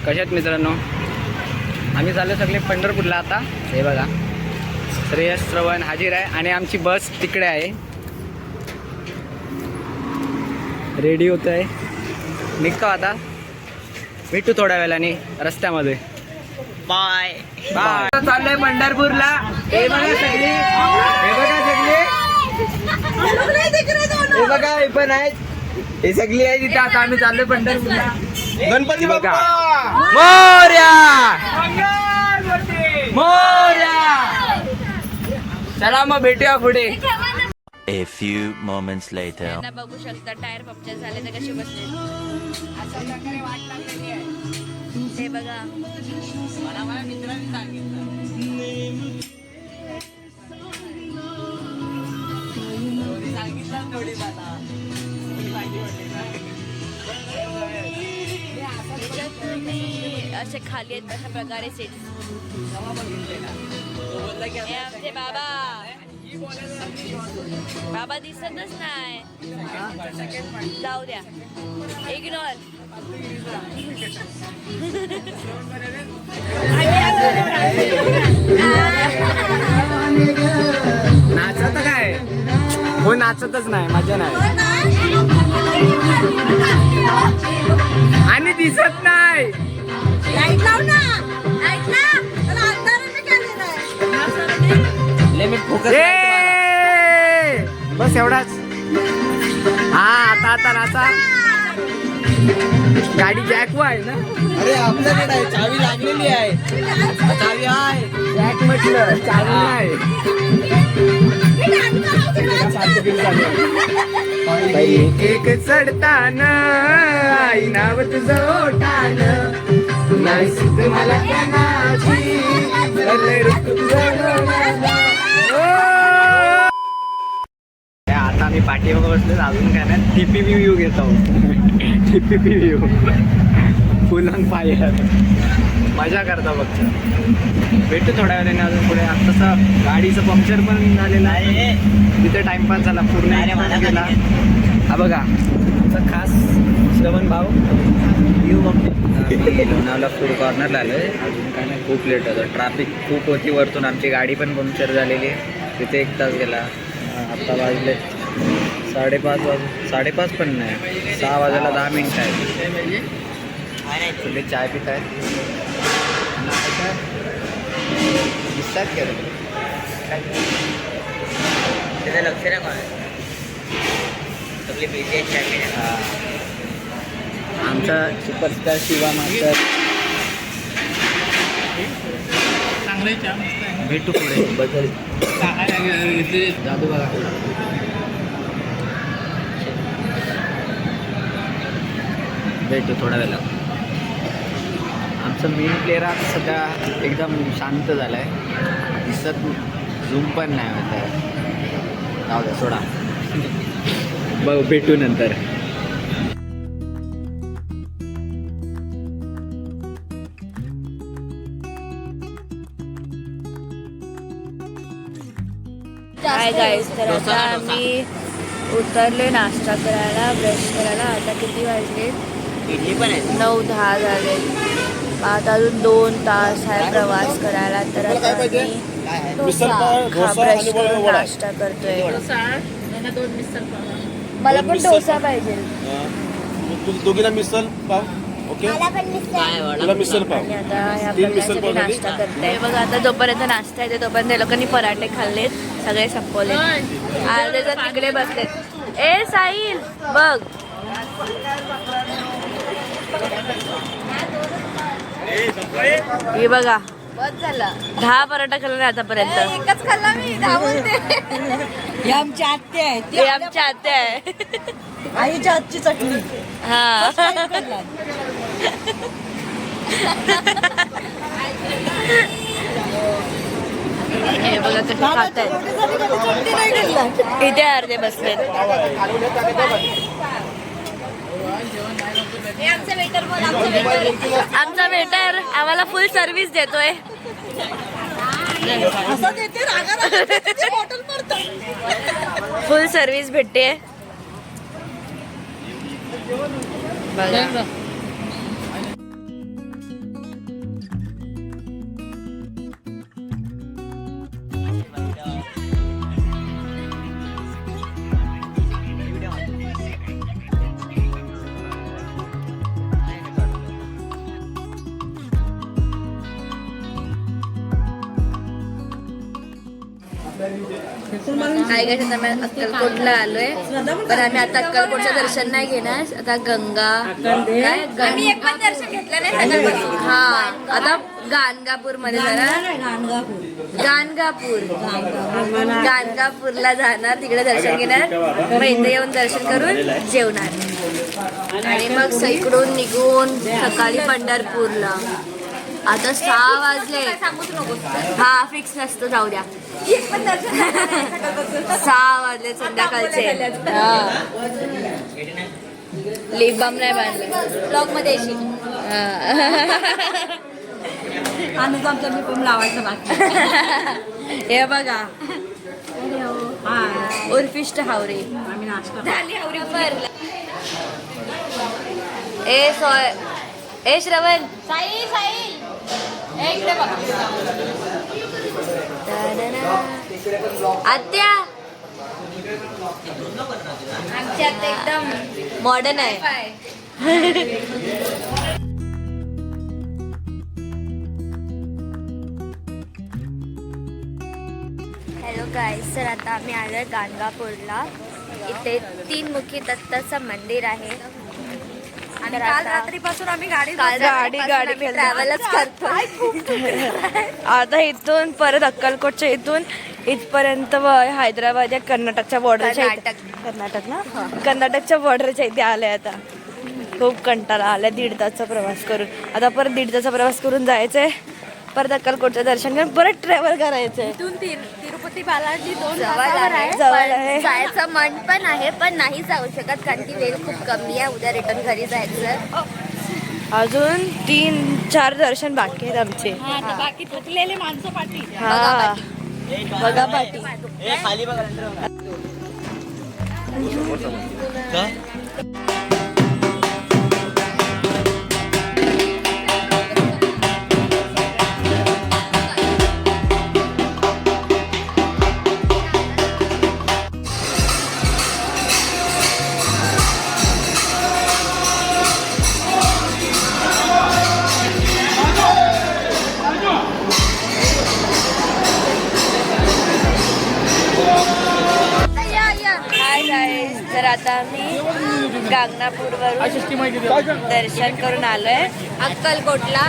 कशात मित्रांनो, आम्ही चाललो सगळे पंढरपूरला आता. हे बघा, श्रेयस, श्रवण, हाजीर आहे आणि आमची बस तिकडे आहे. रेडी होत आहे, निघतो आता. भेटू थोड्या वेळाने रस्त्यामध्ये. Bye bye. चाललोय पंढरपूरला. हे बघा सगळे, हे बघा सगळे, हे बघा हे पण आहेत. हे सगळी आहे तिथे. आता आम्ही चाललोय पंढरपूरला. गणपती बाप्पा मोरया, मोरया. चला मग भेटूया पुढे. A few moments later. त्यांना बघू शकता टायर पंक्चर झाले तर कसे बसले. अशा प्रकारे वाट लागलेली आहे. हे बघा, मला माझ्या मित्रांनी सांगितलं. थोडी मला असे खाली आहेत अशा प्रकारे सीट. हे आमचे बाबा, बाबा दिसतच नाही. जाऊ द्या, इग्नोर. नाचत काय हो, नाचतच नाही, मजा नाही आणि दिसत नाही. लाईट लाव ना, लाईट लाव. त्याला अंधाराने केलेलं आहे. मी फोकस बस एवढाच. हा आता आता नाचा. गाडी जॅक आहे ना. अरे आपल्याकडे आहे, चावी लागलेली आहे. चावी आहे, जॅक म्हटलं, चावी नाही. एक चढताना आई नाव तुझं ओठान, नाही सुद्धा मला त्यानाची. आता आम्ही पाठीवर बसलो, अजून काय नाही. टीपीपी व्ह्यू घेतो. TPP view full on fire. मजा करता फक्त. भेटू थोड्या वेळाने अजून पुढे. तसं गाडीचं पंक्चर पण झालेलं आहे, तिथे टाइमपास झाला पूर्ण गेला. हा बघा आमचा खास श्रवण भाऊ व्ह्यू बघते. आम्ही लोणावळा फूड कॉर्नरला आलो आहे. अजून काय नाही, खूप लेट होतं. ट्रॅफिक खूप होती वरतून. आमची गाडी पण पंक्चर झालेली आहे, तिथे 1 तास गेला. आत्ता वाजले 5:30 पण नाही, 6 वाजायला 10 मिनिटं आहेत. तुम्ही चाय पित आहेत, दिसतात का त्याचं लक्ष नाही कोण. आमचा सुपरस्टार शिवा मास्टर. भेटू पुढे बदल जादू बघा. भेटू थोड्या वेळेला. आमचं मेन प्लेअर आता सध्या एकदम शांत झाला आहे, दिसत झूम पण नाही होत आहे. जाऊ द्या, सोडा. बघ भेटू नंतर. हाय गाईस, तर आता आम्ही उतरले नाश्ता करायला, ब्रश करायला. आता किती वाजले? 9-10 झाले. आता अजून 2 तास आहे प्रवास करायला. तर आता ब्रश करून नाश्ता करतोय. मला पण डोसा पाहिजे. दोघीला मिसल पाव. ओके, मला मिसल पाव. आणि आता ह्या प्रकारचे नाश्ता करते. बघा, आता जोपर्यंत नाश्ता येते तोपर्यंत लोकांनी पराठे खाल्लेत, सगळे संपवले. अर्धे जण तिकडे बसलेत. ए साहिल बघ, हे बघा, बस झालं. 10 पराठा खाल्ला आतापर्यंत. एकच खाल्ला मी. हे आमच्या आत्या आहे, हे आमच्या आत्या आहे. आईच्या हातची चटणी. हा, हे बघा कसं खात आहेत. इथे अर्धे बसलेत. आमचा वेटर आम्हाला फुल सर्व्हिस देतोय. फुल सर्व्हिस भेटते. बघा काय काय आता आम्ही अक्कलकोटला आलोय, पण आम्ही आता अक्कलकोटचं दर्शन नाही घेणार. आता गंगा काय आम्ही एक पण दर्शन घेतलं नाही. हा आता गाणगापूर मध्ये गाणगापूरला जाणार, तिकडे दर्शन घेणार, मग इथे येऊन दर्शन करून जेवणार आणि मग सैकडून निघून सकाळी पंढरपूरला. आता 6 वाजले. हा फिक्स नसतं, जाऊ द्या. 6 वाजले संध्याकाळचे. लिप बाम नाही बांधले. ब्लॉग मध्ये येशील. आणि आमचा लिपम लावायचं बाकी. हे बघा उर्फिष्ट हावरे. आम्ही नाश्ता झाली हावरी. ए श्रवण आत्या, आमची आत्या एकदम मॉडर्न आहे. हॅलो गाईस, तर आता आम्ही आलोय गाणगापूरला. इथे 3 मुखी दत्ताचं मंदिर आहे. आणि काल रात्रीपासून आम्ही गाडी ट्रॅव्हलच करतो. आता इथून परत अक्कलकोटच्या इथून इथपर्यंत हैदराबाद या कर्नाटकच्या बॉर्डरच्या कर्नाटक ना कर्नाटकच्या बॉर्डरच्या इथे आलंय. आता खूप कंटाळा आलाय 1.5 तासचा प्रवास करून. आता परत 1.5 तासचा प्रवास करून जायचंय, परत अक्कलकोटचं दर्शन करून परत ट्रॅव्हल करायचंय. तिरुपती बालाजी 2 जवळ आहे. जायचं मन पण आहे, पण नाही जाऊ शकत कारण की वेळ खूप कमी आहे. उद्या रिटर्न घरी जायचं. अजून 3-4 दर्शन बाकी आहेत आमचे. बाकी थकलेले माणसं पाठी. हा बघा पाठी. तर आता आम्ही गाणगापूरवरून दर्शन करून आलोय अक्कलकोटला.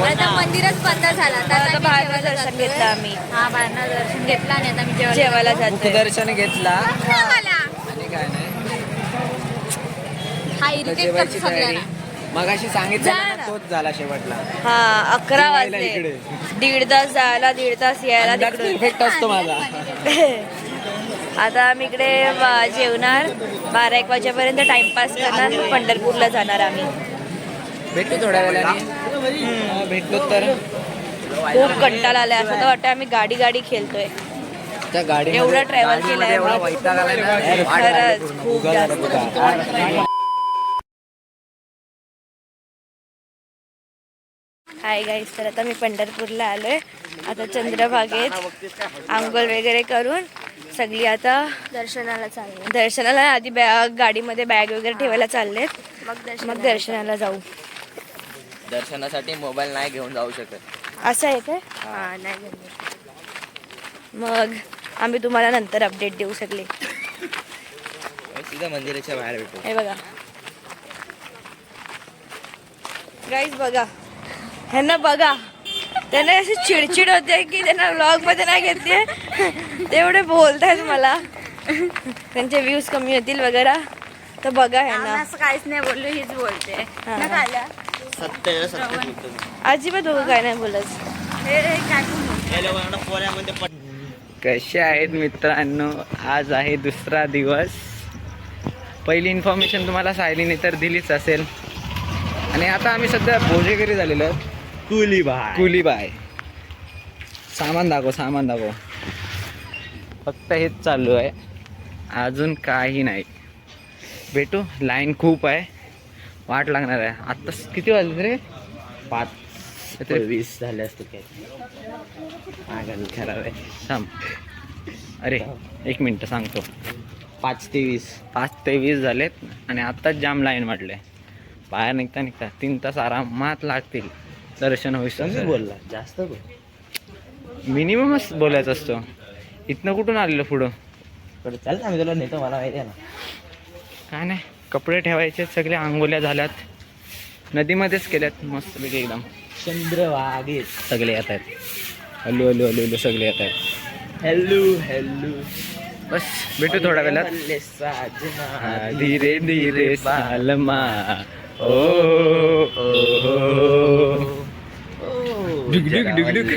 आता मंदिरच बंद झालं. आता बाहेर दर्शन घेतलं आम्ही. हा बाहेर दर्शन घेतलं आणि आता मी जेवायला जातो. दर्शन घेतला आणि काय नाही. हा इरिटेट करतो सगळ्यांना. मगाशी सांगितलं तोच झाला शेवटला. हा 11 वाजले. 1.5 तास जायला 1.5 तास यायला. इफेक्ट असतो माझा. आता आम्ही इकडे जेवणार. 12-1 वाजेपर्यंत टाइमपास करणार. पंढरपूरला जाणार आम्ही. भेटू थोड्या वेळाने. भेटलो तर खूप कंटाळा आलाय. असं तर वाटतं आम्ही गाडी खेळतोय. त्या गाडी एवढं ट्रॅव्हल केलंय खरंच खूप जास्त. हाय गाईस, तर आता मी पंढरपूरला आलोय. आता चंद्रभागेत आंघोळ वगैरे करून सगळी आता दर्शनाला आधी गाडीमध्ये बॅग वगैरे ठेवायला चाललेत. मग दर्शनाला जाऊ. दर्शनासाठी मोबाईल नाही घेऊन जाऊ शकत. असं आहे काय? हा नाही घेऊन. मग आम्ही तुम्हाला नंतर अपडेट देऊ शकले. सीधा मंदिराच्या बाहेर भेटू. हे बघा गाईस, बघा ह्यांना बघा. त्यांना अशी चिडचिड होते की त्यांना व्लॉग मध्ये नाही घेते. तेवढे बोलतायत मला त्यांचे व्ह्यूज कमी होतील वगैरे. तर बघा ह्यांना. असं काहीच नाही बोललो, हीच बोलते. अजिबात दोघं काय नाही बोलत. कसे आहेत मित्रांनो? आज आहे दुसरा दिवस. पहिली इन्फॉर्मेशन तुम्हाला सायलीने तर दिलीच असेल. आणि आता आम्ही सध्या भोजेगिरी झालेलो आहोत. कुलीबाय. सामान दाखव. फक्त हेच चालू आहे, अजून काही नाही. भेटू. लाईन खूप आहे, वाट लागणार आहे. आत्ता किती वाजले रे? 5:20 झाले असते काय. खराब आहे. थांब. अरे 1 मिनिट सांगतो. 5 ते 20 झालेत आणि आत्ताच जाम लाईन वाटले. बाहेर निघता 3 तास आरामात लागतील दर्शन होईस. बोलला जास्त मिनिममच बोलायचं असतो. इथनं कुठून आलेलं पुढं? चल ना, मी तुला नेतो, मला माहिती आहे ना. काय नाही, कपडे ठेवायचे सगळे, आंघोळ्या झाल्यात, नदीमध्येच केल्यात मस्तपैकी एकदम. चंद्रवागे सगळे येत आहेत. हॅलो हॅलो हॅलो हॅलो सगळे येत आहेत. Hello hello. बस भेटू थोड्या वेळात. हा, धीरे धीरे सालमा ओ ओ डुक डुक डुक डुक.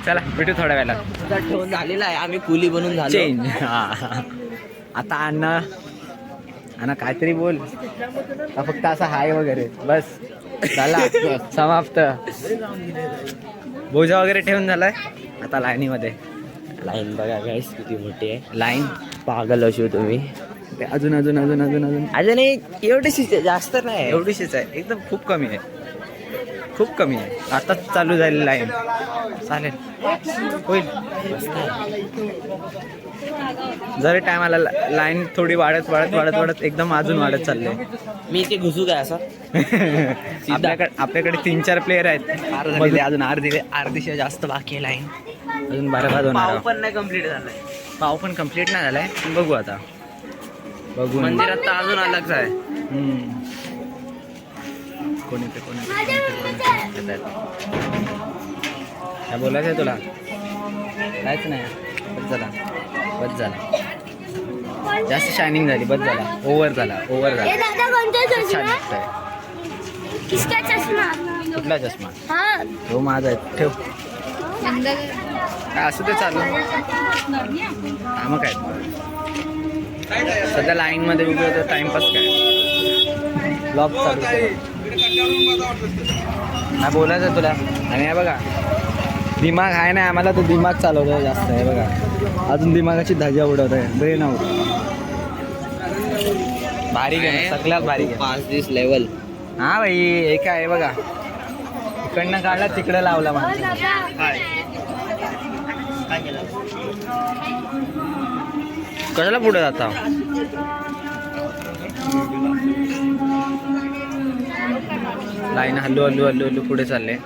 चला भेटू थोड्या वेळात. तुझा ठेवून झालेला आहे, आम्ही कुली बनून झालो. चेंज. आता अण्णा काहीतरी बोल का फक्त असा हाय वगैरे बस झाला समाप्त. बोजा वगैरे ठेवून झालाय. आता लाईनीमध्ये लाईन बघा गाईस किती मोठी आहे. लाईन पागल अशी तुम्ही. ते अजून अजून अजून अजून अजून अजून एक एवढीशीच आहे, जास्त नाही. एवढीशीच आहे, एकदम खूप कमी आहे, खूप कमी आहे. आताच चालू झाली लाईन. चालेल होईल. जरी टाइम आला लाईन थोडी वाढत वाढत वाढत वाढत एकदम अजून वाढत चालले. मी इथे घुसू काय असं? आपल्याकडे 3-4 प्लेयर आहेत. अजून अर्धीशे जास्त बाकी आहे लाईन. अजून 12 पाव पण नाही कम्प्लीट झालाय. पाव पण कम्प्लीट नाही झालाय. बघू आता, बघू. मंदिरात तर अजून अलगच आहे. कोणी ते कोणी काय बोलायचं आहे तुला? काहीच नाही. बस झाला, बस झाला. जास्त शायनिंग झाली, बस झाला. ओव्हर झाला, ओव्हर झाला. छान दिसतंय. कुठला चष्मा? हो माझा आहे, ठेव. काय असू ते चालू. मग काय सध्या लाईन मध्ये उभे होतो, टाइमपास काय. ब्लॉग चालू. काय बोलायचं तुला? आणि हे बघा दिमाग आहे ना आम्हाला, तो दिमाग चालवतो जास्त आहे बघा. अजून दिमागाची धजा उडवत आहे, ब्रेन आउट. बारीक आहे, सगळ्यात बारीक आहे. 5 दिवस लेवल. हा भाई हे काय आहे बघा, इकडनं काढला तिकडे लावला माणूस. कशाला पुढे जाता? लाईन हल्लू हल्लू हल्लू हल्लू पुढे चालले.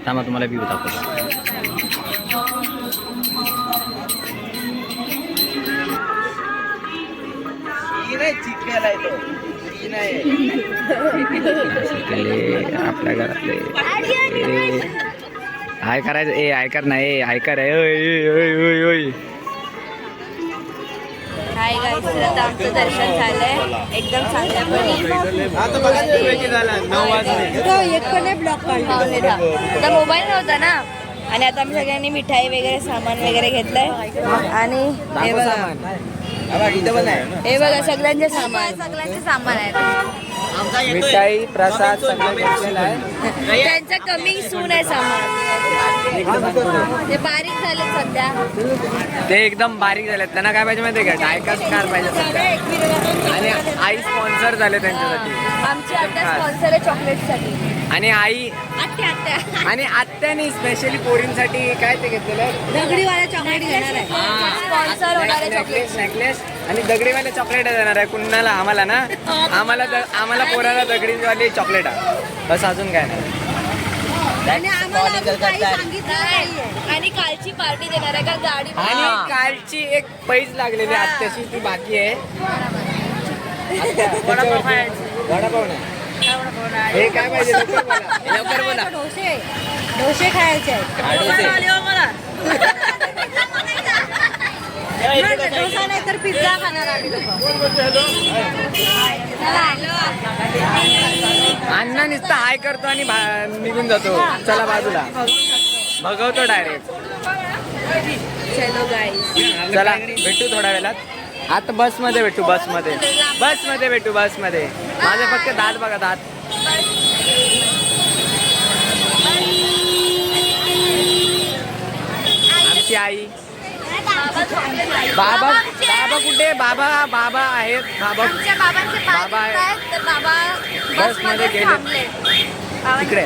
थांबा तुम्हाला व्ह्यू दाखवतो. आपल्या घरातले हाय करायचं. ऐकर नाही, ऐकर आहे. हाय गाईस, तर आता आमचं दर्शन झालंय एकदम चांगल्यापणे. आता मोबाईल नव्हता ना, आणि आता आम्ही सगळ्यांनी मिठाई वगैरे सामान वगैरे घेतलंय. आणि हे बघा, हे बघा सगळ्यांचे सामान आहेत. मिठाई प्रसाद सगळं घेतलेलं आहे. त्यांचं कमिंग सून आहे सामान. ते बारीक झाले सध्या, ते एकदम बारीक झाले. त्यांना काय पाहिजे माहिती आहे का? डायकास कार पाहिजे सध्या. आणि आई स्पॉन्सर झाले त्यांच्यासाठी. आमची आत्या स्पॉन्सर आहे चॉकलेटसाठी. आणि आई आत्या आणि आत्याने स्पेशली पोरींसाठी काय ते घेतलेलं दगडीवाला चॉकलेट घेणार आहे. स्पॉन्सर होणारे चॉकलेट. नेकलेस आणि दगडीवाले चॉकलेट देणार आहे. कुणाला? आम्हाला ना, आम्हाला पोराला दगडीवाली चॉकलेट आहे बस, अजून काय नाही. आणि कालची पार्टी देणार आहे का गाडी. आणि कालची एक पैज लागलेली आत्याची, ती बाकी आहे. वडापाव नाही. हे काय पाहिजे लवकर बोला. डोसे खायचे आहेत. डोसा नाही तर पिझ्झा खाणार आम्ही लोक. अण्णा नुसतं हाय करतो आणि निघून जातो. चला बाजूला बघवतो डायरेक्ट. चलो गाईस, चला भेटू थोड्या वेळात. आता बसमध्ये भेटू, बसमध्ये भेटू, बसमध्ये. माझे फक्त दात बघा, दात. आमची आई. बाबा कुठे? बाबा आहेत. बाबा आहेत. बसमध्ये गेले तिकडे.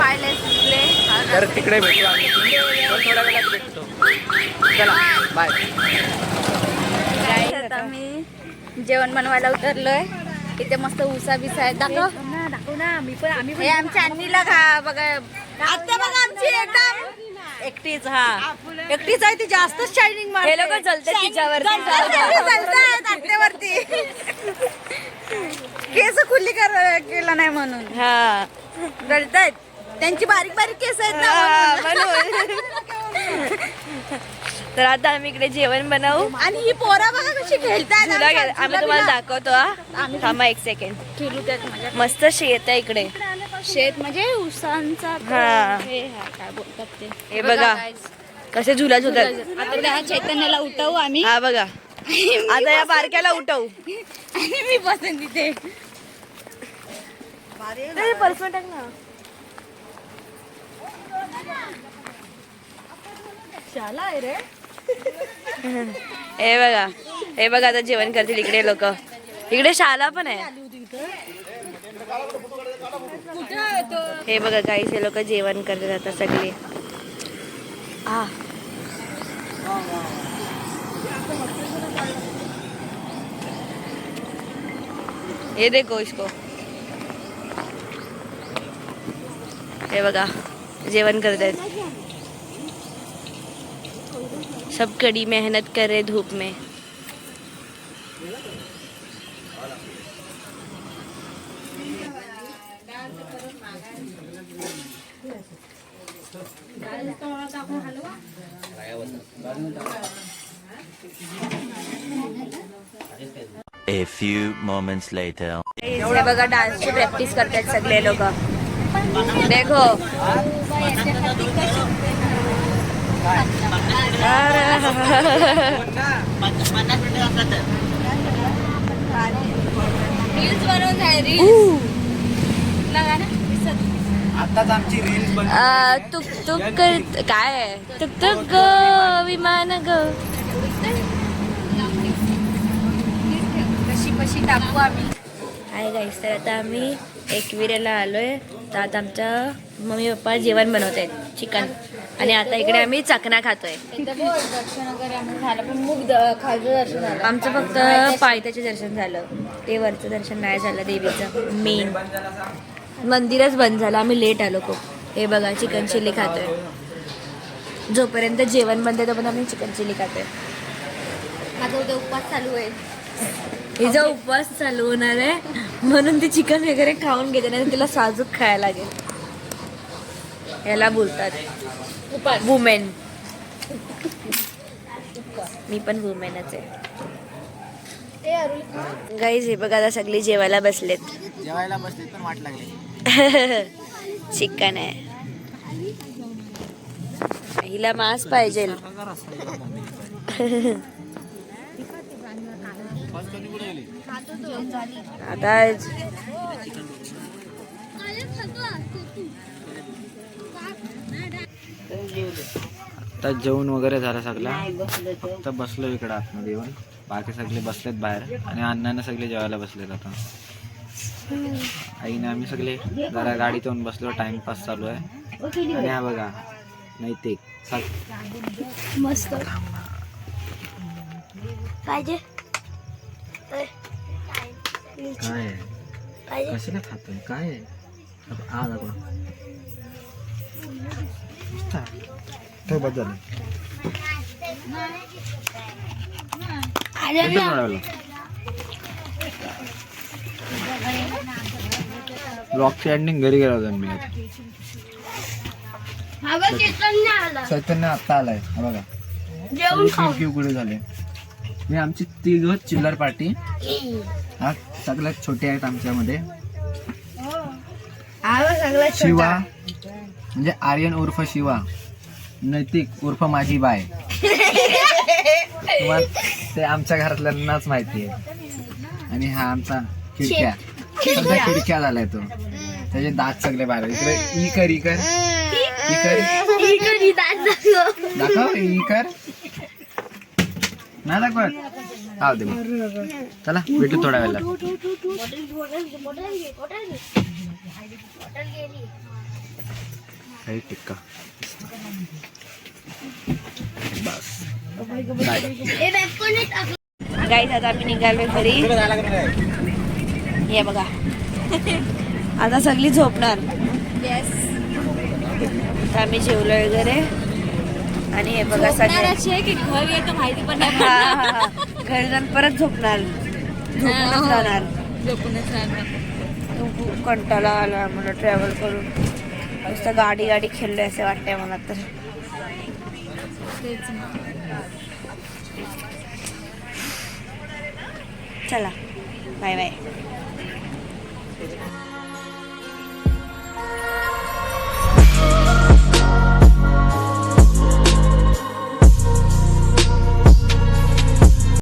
तर तिकडे भेटू आम्ही. थोड्या वेळात भेटतो. चला बाय. आता मी जेवण बनवायला उतरलोय. इथे मस्त उसा बिसा आहे. दाखव ना. मी पण आम्ही आमच्या अन्नीला खा बघा. आत्या बघा आमची एकदम एकटीच हा एकटीच आहे ती जास्त शायनिंग हे लोक चलते तिच्यावरती केस खुली केला नाही म्हणून हा गळतायत त्यांची बारीक बारीक केस आहेत ना म्हणून तर आता आम्ही इकडे जेवण बनवू आणि ही पोरा बघा कशी खेळतायत आम्ही तुम्हाला दाखवतो हा. थांबा एक सेकंड खेळू त्यात माझ्या मस्त शेत आहे इकडे शेत म्हणजे उसांचा हा. काय बोलतात ते हे बघा कसे झुला झुलतात आता त्या चैतन्याला उठवू आम्ही हा बघा आता या बारक्याला उठवू आणि मी बसेन तिथे पर्स टाक ना शाला आहे रे हे बघा आता जेवण करतील इकडे लोक इकडे शाला पण आहे हे बघा काही हे लोक जेवण करतात आता सगळे आ ये देखो इसको हे बघा जेवण करतात सब कड़ी मेहनत कर रहे धूप में A few moments later. हे बघा डान्सची प्रॅक्टिस करतात सगळे लोक देखो रील्स बनवून आहे आताच आमची रील्स बन तुक तुक कर काय आहे तुक तुक ग विमान ग कशी कशी टाकू आम्ही हाय गाईस तर आता आम्ही एकविरेला आलोय तर आता आमच्या मम्मी पप्पा जेवण बनवत आहेत चिकन आणि आता इकडे आम्ही चकना खातोय दर्शन वगैरे आमचं झालं पण मूग खालचं दर्शन झालं आमचं फक्त पायथ्याचे दर्शन झालं ते वरचं दर्शन नाही झालं देवीचं मेन मंदिरच बंद झालं आम्ही लेट आलो खूप हे बघा चिकन चिली खातोय जोपर्यंत जेवण बंद आहे तोपर्यंत आम्ही चिकन चिली खातोय माझा उद्या उपवास चालू आहे हिचा उपवास चालू होणार आहे म्हणून ती चिकन वगैरे खाऊन घेते नाही तिला साजूक खायला लागेल याला बोलतात वुमेन मी पण वुमेनच आहे गाईज हे बघा आता सगळी जेवायला बसलेत जेवायला बसले पण वाट लागली चिकन आहे हिला मांस पाहिजे आता आता जेवण वगैरे झालं सगळं फक्त बसलो इकडं आतमध्ये येऊन बाकी सगळे बसलेत बाहेर आणि अण्णाने सगळे जेवायला बसलेत आता आईने आम्ही सगळे जरा गाडीत येऊन बसलो टाइमपास चालू आहे आणि हा बघा नैतिक मस्त पाहिजे काय कशाला खातोय काय आ दाखवा बस झालं ब्लॉगची एंडिंग घरी गेला होता मी चैतन्य आता आलाय हा बघा क्यू कुठे झाले मी आमची तिघ चिल्लर पार्टी हा सगळ्यात छोटे आहेत आमच्यामध्ये शिवा म्हणजे आर्यन उर्फ शिवा नैतिक उर्फ माझी बाय तुम्हाला ते आमच्या घरातल्यांनाच माहिती आहे आणि हा आमचा खिडक्या सध्या खिडक्या झालाय तो त्याचे दात सगळे बाहेर इकडे ई कर दाखव ई कर नाही दाखवत हा दे मग चला भेटू थोड्या वेळेला काही टिक्का गाईज आता आम्ही निघालोय घरी हे बघा आता सगळी झोपणार येस आता आम्ही जेवलो वगैरे आणि हे बघा सगळे झोपणाराची आहे की घर येतं माहिती पण नाही हा, पडणार. हा, हा. घरी जाऊन परत झोपणार झोपूनच राहणार. झोपूनच राहणार. खूप कंटाळा आला मला ट्रॅव्हल करून. नुसतं गाडी खेळलोय असं वाटतंय मला तर. तेच ना. चला बाय बाय.